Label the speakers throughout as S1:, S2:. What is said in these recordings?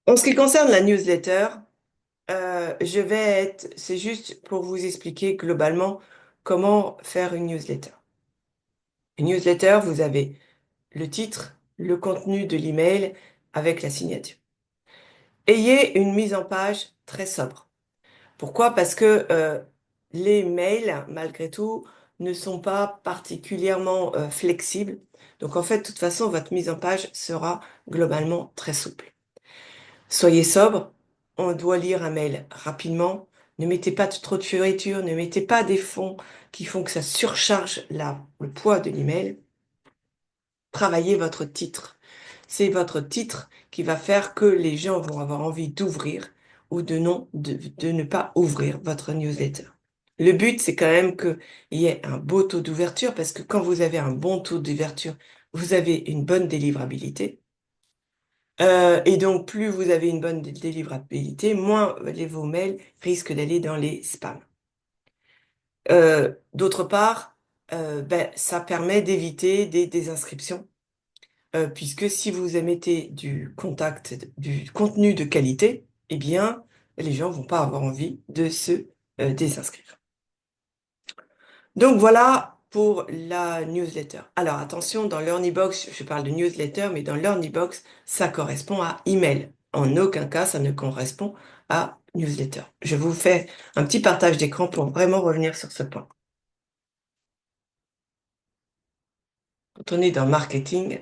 S1: En ce qui concerne la newsletter, c'est juste pour vous expliquer globalement comment faire une newsletter. Une newsletter, vous avez le titre, le contenu de l'email avec la signature. Ayez une mise en page très sobre. Pourquoi? Parce que les mails, malgré tout, ne sont pas particulièrement flexibles. Donc en fait, de toute façon, votre mise en page sera globalement très souple. Soyez sobre, on doit lire un mail rapidement. Ne mettez pas trop de fioritures, ne mettez pas des fonds qui font que ça surcharge le poids de l'email. Travaillez votre titre. C'est votre titre qui va faire que les gens vont avoir envie d'ouvrir ou de ne pas ouvrir votre newsletter. Le but, c'est quand même qu'il y ait un beau taux d'ouverture parce que quand vous avez un bon taux d'ouverture, vous avez une bonne délivrabilité. Et donc, plus vous avez une bonne délivrabilité, moins vos mails risquent d'aller dans les spams. D'autre part, ça permet d'éviter des désinscriptions, puisque si vous émettez du contenu de qualité, eh bien, les gens vont pas avoir envie de se désinscrire. Donc voilà pour la newsletter. Alors attention, dans l'Earnybox, je parle de newsletter, mais dans l'Earnybox, ça correspond à email. En aucun cas, ça ne correspond à newsletter. Je vous fais un petit partage d'écran pour vraiment revenir sur ce point. Quand on est dans marketing,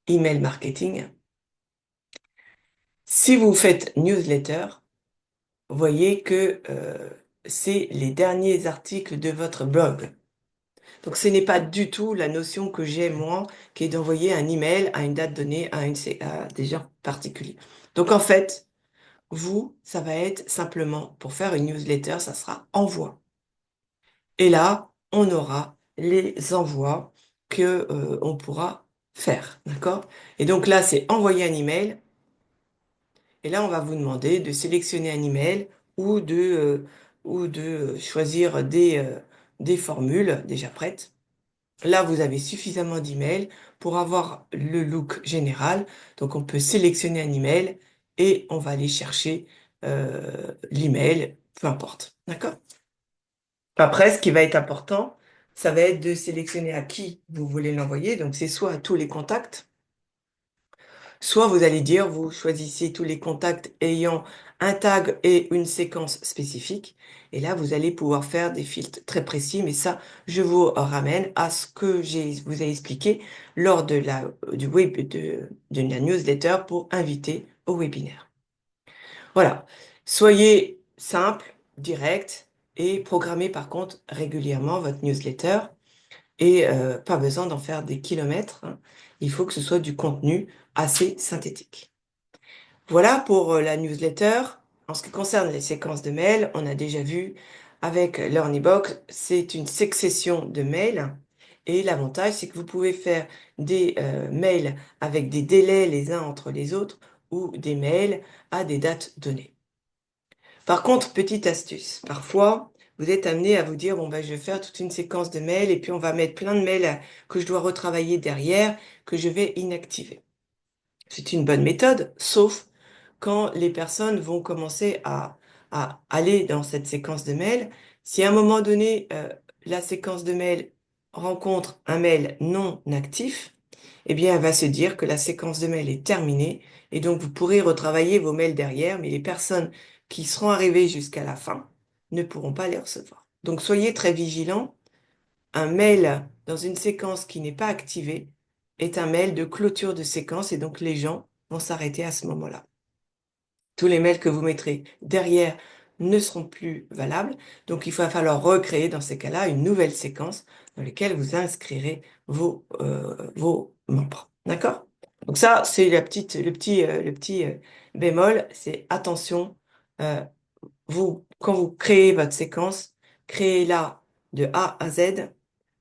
S1: email marketing, si vous faites newsletter, voyez que c'est les derniers articles de votre blog. Donc, ce n'est pas du tout la notion que j'ai, moi, qui est d'envoyer un email à une date donnée à des gens particuliers. Donc, en fait, ça va être simplement, pour faire une newsletter, ça sera envoi. Et là, on aura les envois que, on pourra faire, d'accord? Et donc là, c'est envoyer un email. Et là, on va vous demander de sélectionner un email ou de choisir des formules déjà prêtes. Là, vous avez suffisamment d'emails pour avoir le look général. Donc, on peut sélectionner un email et on va aller chercher l'email, peu importe. D'accord? Après, ce qui va être important, ça va être de sélectionner à qui vous voulez l'envoyer. Donc, c'est soit à tous les contacts, soit vous allez dire, vous choisissez tous les contacts ayant un tag et une séquence spécifique. Et là, vous allez pouvoir faire des filtres très précis. Mais ça, je vous ramène à ce que vous ai expliqué lors de la newsletter pour inviter au webinaire. Voilà. Soyez simple, direct et programmez par contre régulièrement votre newsletter. Et pas besoin d'en faire des kilomètres, hein. Il faut que ce soit du contenu assez synthétique. Voilà pour la newsletter. En ce qui concerne les séquences de mails, on a déjà vu avec l'Earnybox, c'est une succession de mails. Et l'avantage, c'est que vous pouvez faire des mails avec des délais les uns entre les autres ou des mails à des dates données. Par contre, petite astuce, parfois, vous êtes amené à vous dire, bon, ben, je vais faire toute une séquence de mails et puis on va mettre plein de mails que je dois retravailler derrière, que je vais inactiver. C'est une bonne méthode, sauf quand les personnes vont commencer à aller dans cette séquence de mails. Si à un moment donné, la séquence de mails rencontre un mail non actif, eh bien, elle va se dire que la séquence de mails est terminée et donc vous pourrez retravailler vos mails derrière, mais les personnes qui seront arrivées jusqu'à la fin ne pourront pas les recevoir. Donc, soyez très vigilants. Un mail dans une séquence qui n'est pas activée est un mail de clôture de séquence et donc les gens vont s'arrêter à ce moment-là. Tous les mails que vous mettrez derrière ne seront plus valables, donc il va falloir recréer dans ces cas-là une nouvelle séquence dans laquelle vous inscrirez vos membres. D'accord? Donc ça, c'est le petit bémol, c'est attention, euh, quand vous créez votre séquence, créez-la de A à Z,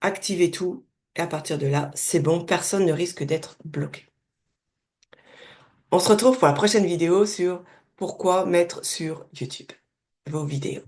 S1: activez tout, et à partir de là, c'est bon, personne ne risque d'être bloqué. On se retrouve pour la prochaine vidéo sur pourquoi mettre sur YouTube vos vidéos.